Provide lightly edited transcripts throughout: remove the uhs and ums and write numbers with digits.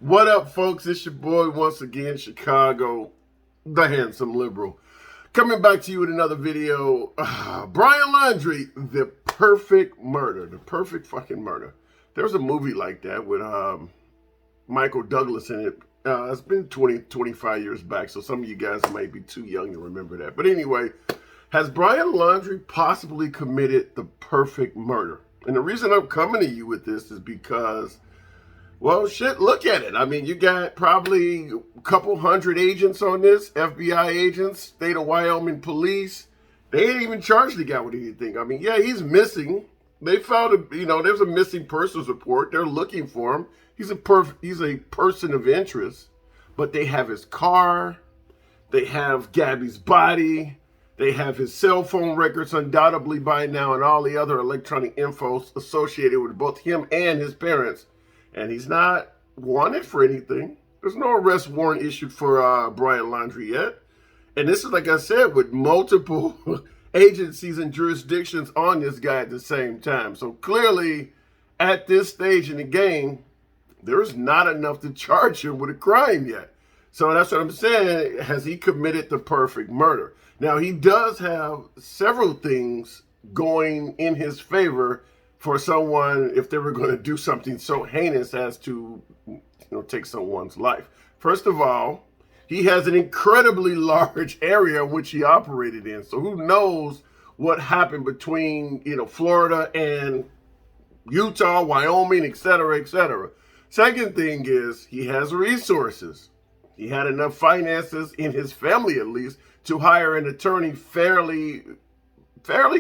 What up, folks? It's your boy once again, Chicago, the handsome liberal. Coming back to you with another video. Brian Laundrie, the perfect murder. The perfect fucking murder. There was a movie like that with Michael Douglas in it. It's been 25 years back, so some of you guys might be too young to remember that. But anyway, has Brian Laundrie possibly committed the perfect murder? And the reason I'm coming to you with this is because, well, shit, look at it. I mean, you got probably a couple hundred agents on this, FBI agents, state of Wyoming police. They ain't even charged the guy with anything. I mean, yeah, he's missing. They found there's a missing persons report. They're looking for him. He's a person of interest, but they have his car. They have Gabby's body. They have his cell phone records undoubtedly by now and all the other electronic info associated with both him and his parents. And he's not wanted for anything. There's no arrest warrant issued for Brian Laundrie yet. And this is, like I said, with multiple agencies and jurisdictions on this guy at the same time. So clearly, at this stage in the game, there's not enough to charge him with a crime yet. So that's what I'm saying. Has he committed the perfect murder? Now, he does have several things going in his favor for someone if they were going to do something so heinous as to take someone's life. First of all, he has an incredibly large area in which he operated in. So who knows what happened between Florida and Utah, Wyoming, et cetera, et cetera. Second thing is he has resources. He had enough finances in his family, at least, to hire an attorney fairly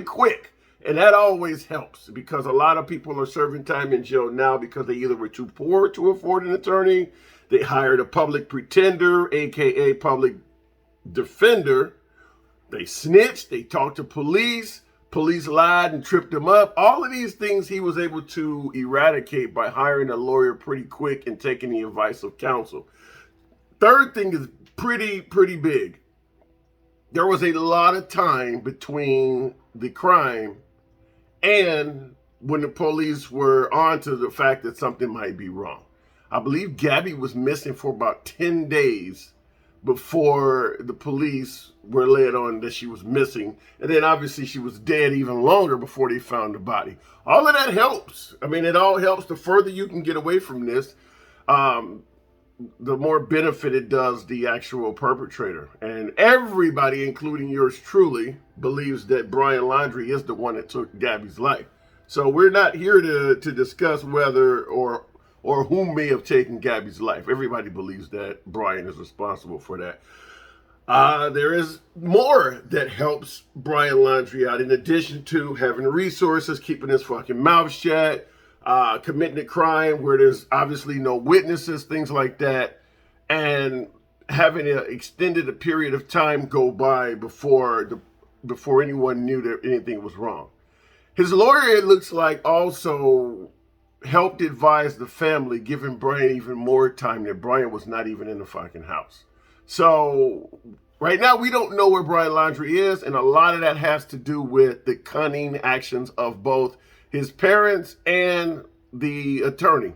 quick. And that always helps because a lot of people are serving time in jail now because they either were too poor to afford an attorney, they hired a public pretender, aka public defender, they snitched, they talked to police lied and tripped him up. All of these things he was able to eradicate by hiring a lawyer pretty quick and taking the advice of counsel. Third thing is pretty big. There was a lot of time between the crime and when the police were on to the fact that something might be wrong. I believe Gabby was missing for about 10 days before the police were led on that she was missing. And then obviously she was dead even longer before they found the body. All of that helps. I mean, it all helps. The further you can get away from this, the more benefit it does the actual perpetrator. And everybody, including yours truly, believes that Brian Laundrie is the one that took Gabby's life. So we're not here to discuss whether or who may have taken Gabby's life. Everybody believes that Brian is responsible for that. There is more that helps Brian Laundrie out in addition to having resources, keeping his fucking mouth shut, committing a crime where there's obviously no witnesses, things like that, and having an extended period of time go by before anyone knew that anything was wrong. His lawyer, it looks like, also helped advise the family, giving Brian even more time that Brian was not even in the fucking house. So right now we don't know where Brian Laundrie is, and a lot of that has to do with the cunning actions of both his parents and the attorney,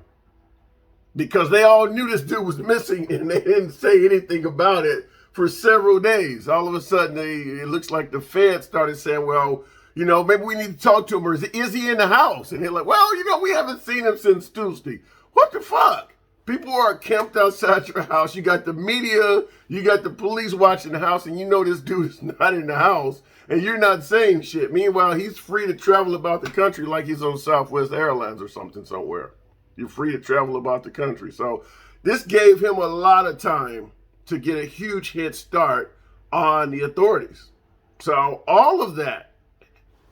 because they all knew this dude was missing and they didn't say anything about it for several days. All of a sudden, it looks like the feds started saying, well, maybe we need to talk to him, or is he in the house? And they're like, well, we haven't seen him since Tuesday. What the fuck? People are camped outside your house. You got the media, you got the police watching the house, and this dude is not in the house, and you're not saying shit. Meanwhile, he's free to travel about the country like he's on Southwest Airlines or something somewhere. You're free to travel about the country. So this gave him a lot of time to get a huge head start on the authorities. So all of that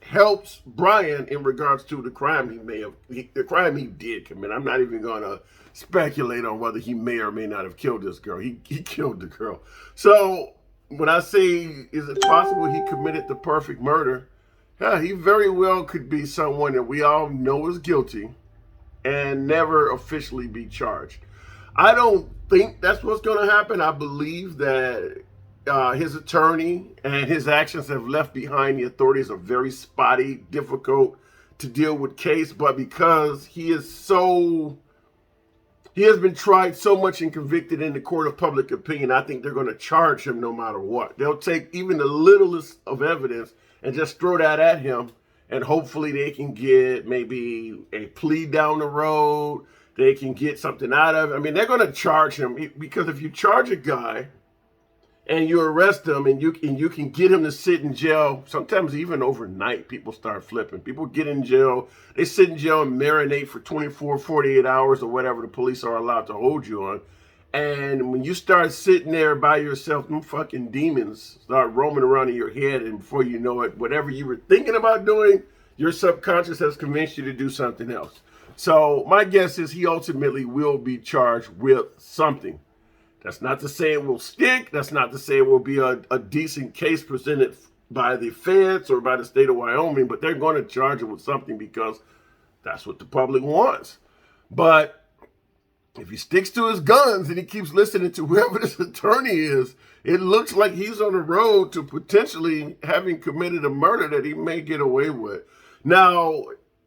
helps Brian in regards to the crime the crime he did commit. I'm not even going to speculate on whether he may or may not have killed this girl. He killed the girl. So when I say, is it possible he committed the perfect murder? Yeah, he very well could be someone that we all know is guilty and never officially be charged. I don't think that's what's going to happen. I believe that his attorney and his actions have left behind the authorities a very spotty, difficult to deal with case. But because he is so He has been tried so much and convicted in the court of public opinion. I think they're going to charge him no matter what. They'll take even the littlest of evidence and just throw that at him. And hopefully they can get maybe a plea down the road. They can get something out of it. I mean, they're going to charge him, because if you charge a guy and you arrest him and you can get him to sit in jail, sometimes even overnight, people start flipping. People get in jail, they sit in jail and marinate for 24, 48 hours or whatever the police are allowed to hold you on. And when you start sitting there by yourself, them fucking demons start roaming around in your head, and before you know it, whatever you were thinking about doing, your subconscious has convinced you to do something else. So my guess is he ultimately will be charged with something. That's not to say it will stick. That's not to say it will be a decent case presented by the feds or by the state of Wyoming, but they're going to charge him with something because that's what the public wants. But if he sticks to his guns and he keeps listening to whoever this attorney is, it looks like he's on the road to potentially having committed a murder that he may get away with. Now,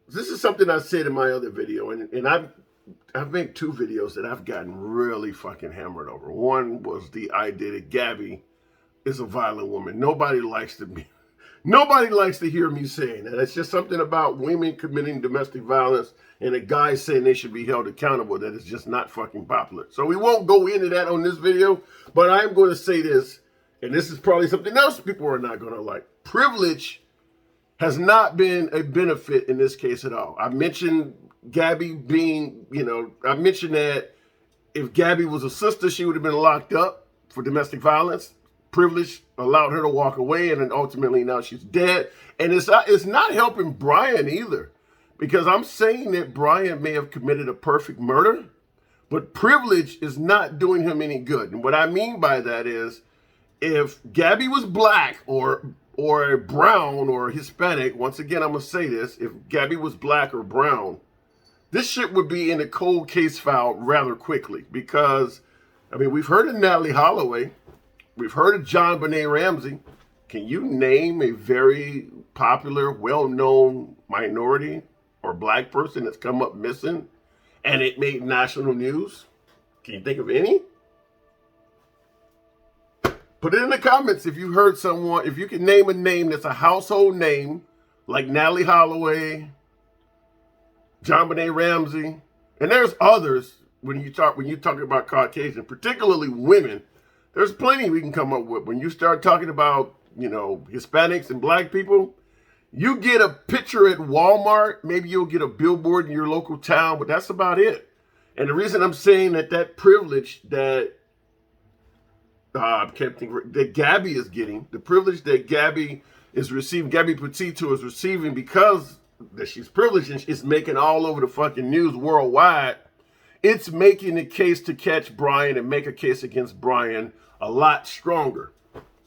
this is something I said in my other video, and I've made two videos that I've gotten really fucking hammered over. One was the idea that Gabby is a violent woman. Nobody likes to hear me saying that. It's just something about women committing domestic violence and a guy saying they should be held accountable that is just not fucking popular. So we won't go into that on this video, but I'm going to say this, and this is probably something else people are not going to like. Privilege has not been a benefit in this case at all. I mentioned Gabby being, I mentioned that if Gabby was a sister, she would have been locked up for domestic violence. Privilege allowed her to walk away, and then ultimately now she's dead. And it's not helping Brian either, because I'm saying that Brian may have committed a perfect murder, but privilege is not doing him any good. And what I mean by that is, if Gabby was black or brown or Hispanic, once again, I'm going to say this, if Gabby was black or brown, this shit would be in a cold case file rather quickly, because, I mean, we've heard of Natalie Holloway. We've heard of John Benet Ramsey. Can you name a very popular, well-known minority or black person that's come up missing and it made national news? Can you think of any? Put it in the comments if you heard someone, if you can name a name that's a household name, like Natalie Holloway, John Benet Ramsey, and there's others when you talk about Caucasian, particularly women. There's plenty we can come up with. When you start talking about, Hispanics and black people, you get a picture at Walmart, maybe you'll get a billboard in your local town, but that's about it. And the reason I'm saying that privilege that that Gabby is getting, the privilege that Gabby is receiving, Gabby Petito is receiving, because that she's privileged and she's making all over the fucking news worldwide, it's making the case to catch Brian and make a case against Brian a lot stronger.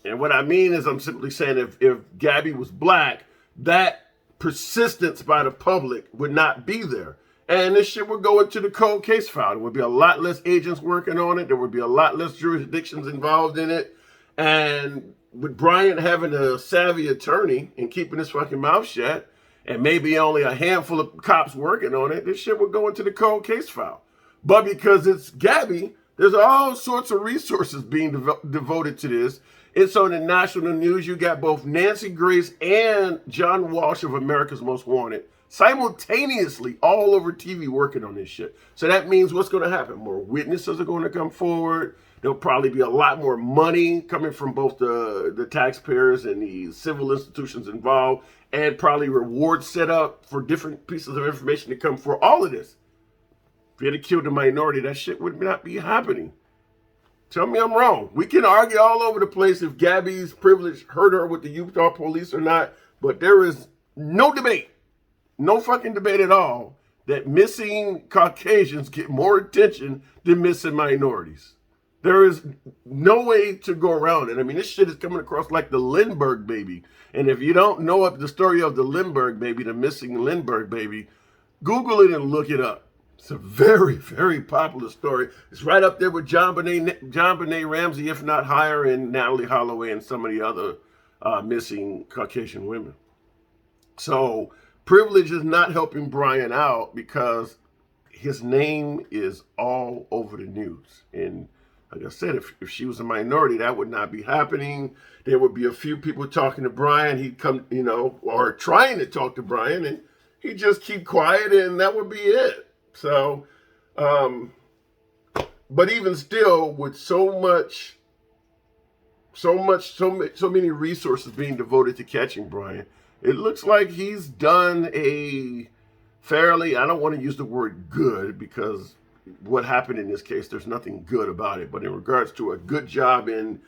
And what I mean is, I'm simply saying if Gabby was black, that persistence by the public would not be there. And this shit would go into the cold case file. There would be a lot less agents working on it. There would be a lot less jurisdictions involved in it. And with Brian having a savvy attorney and keeping his fucking mouth shut, and maybe only a handful of cops working on it, this shit would go into the cold case file. But because it's Gabby, there's all sorts of resources being devoted to this. It's on the national news. You got both Nancy Grace and John Walsh of America's Most Wanted simultaneously all over TV working on this shit. So that means what's going to happen? More witnesses are going to come forward. There'll probably be a lot more money coming from both the taxpayers and the civil institutions involved, and probably rewards set up for different pieces of information to come for all of this. If you had killed a minority, that shit would not be happening. Tell me I'm wrong. We can argue all over the place if Gabby's privilege hurt her with the Utah police or not, but there is no debate, no fucking debate at all, that missing Caucasians get more attention than missing minorities. There is no way to go around it. I mean, this shit is coming across like the Lindbergh baby. And if you don't know the story of the Lindbergh baby, the missing Lindbergh baby, Google it and look it up. It's a very, very popular story. It's right up there with John Benet Ramsey, if not higher, and Natalie Holloway and some of the other missing Caucasian women. So privilege is not helping Brian out, because his name is all over the news. And like I said, if she was a minority, that would not be happening. There would be a few people talking to Brian. He'd come, or trying to talk to Brian, and he'd just keep quiet, and that would be it. So, but even still, with so many resources being devoted to catching Brian, it looks like he's done a fairly, I don't want to use the word good, because what happened in this case, there's nothing good about it. But in regards to a good job in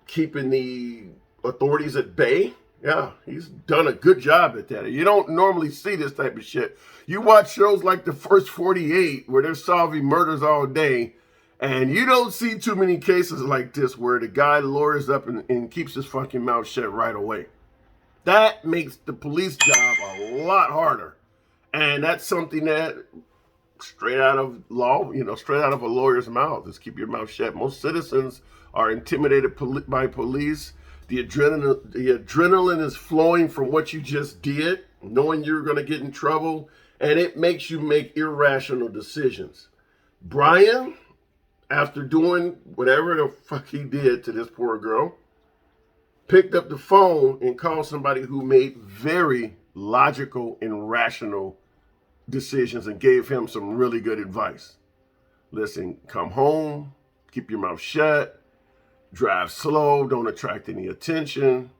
keeping the authorities at bay, yeah, he's done a good job at that. You don't normally see this type of shit. You watch shows like The First 48, where they're solving murders all day, and you don't see too many cases like this where the guy lawyers up and keeps his fucking mouth shut right away. That makes the police job a lot harder. And that's something that straight out of law, straight out of a lawyer's mouth, is keep your mouth shut. Most citizens are intimidated by police. The adrenaline is flowing from what you just did, knowing you're going to get in trouble, and it makes you make irrational decisions. Brian, after doing whatever the fuck he did to this poor girl, picked up the phone and called somebody who made very logical and rational decisions and gave him some really good advice. Listen, come home, keep your mouth shut, drive slow, don't attract any attention,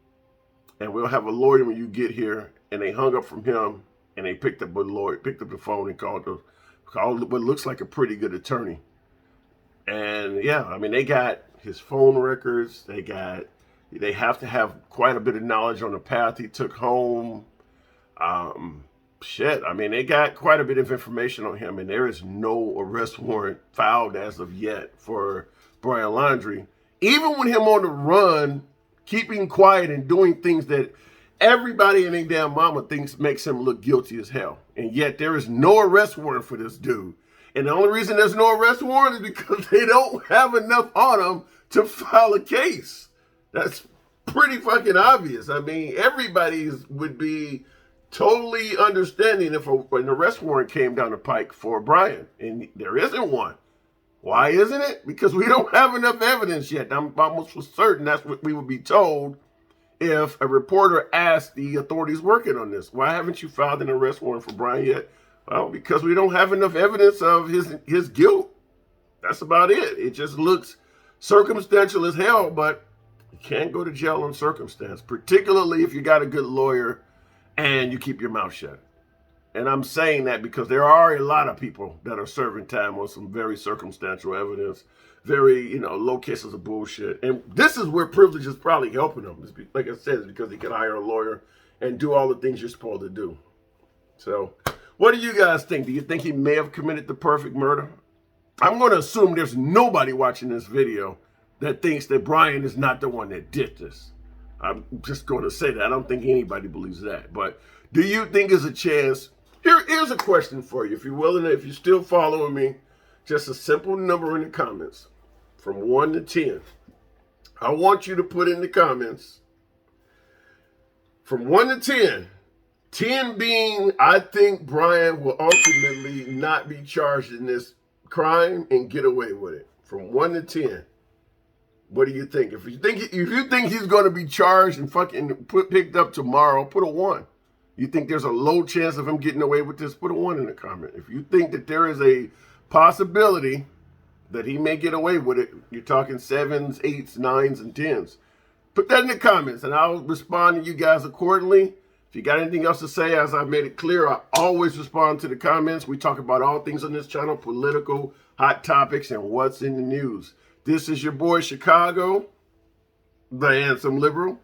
and we'll have a lawyer when you get here. And they hung up from him, and they picked up the phone and called what looks like a pretty good attorney. And yeah, I mean, they got his phone records. They have to have quite a bit of knowledge on the path he took home. I mean, they got quite a bit of information on him, and there is no arrest warrant filed as of yet for Brian Laundrie. Even with him on the run, keeping quiet and doing things that everybody and their damn mama thinks makes him look guilty as hell. And yet there is no arrest warrant for this dude. And the only reason there's no arrest warrant is because they don't have enough on him to file a case. That's pretty fucking obvious. I mean, everybody would be totally understanding if an arrest warrant came down the pike for Brian, and there isn't one. Why isn't it? Because we don't have enough evidence yet. I'm almost for certain that's what we would be told if a reporter asked the authorities working on this. Why haven't you filed an arrest warrant for Brian yet? Well, because we don't have enough evidence of his guilt. That's about it. It just looks circumstantial as hell, but you can't go to jail on circumstance, particularly if you got a good lawyer and you keep your mouth shut. And I'm saying that because there are a lot of people that are serving time on some very circumstantial evidence, very, low cases of bullshit. And this is where privilege is probably helping them. Like I said, it's because he can hire a lawyer and do all the things you're supposed to do. So what do you guys think? Do you think he may have committed the perfect murder? I'm going to assume there's nobody watching this video that thinks that Brian is not the one that did this. I'm just going to say that. I don't think anybody believes that. But do you think there's a chance? Here's a question for you. If you're willing, if you're still following me, just a simple number in the comments from 1 to 10. I want you to put in the comments from 1 to 10. 10 being, I think Brian will ultimately not be charged in this crime and get away with it. From 1 to 10. What do you think? If you think he's going to be charged and fucking picked up tomorrow, put a 1. You think there's a low chance of him getting away with this, put a 1 in the comment. If you think that there is a possibility that he may get away with it, you're talking 7s, 8s, 9s, and 10s. Put that in the comments, and I'll respond to you guys accordingly. If you got anything else to say, as I've made it clear, I always respond to the comments. We talk about all things on this channel, political, hot topics, and what's in the news. This is your boy, Chicago, the handsome liberal.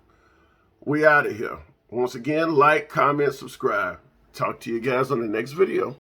We out of here. Once again, like, comment, subscribe. Talk to you guys on the next video.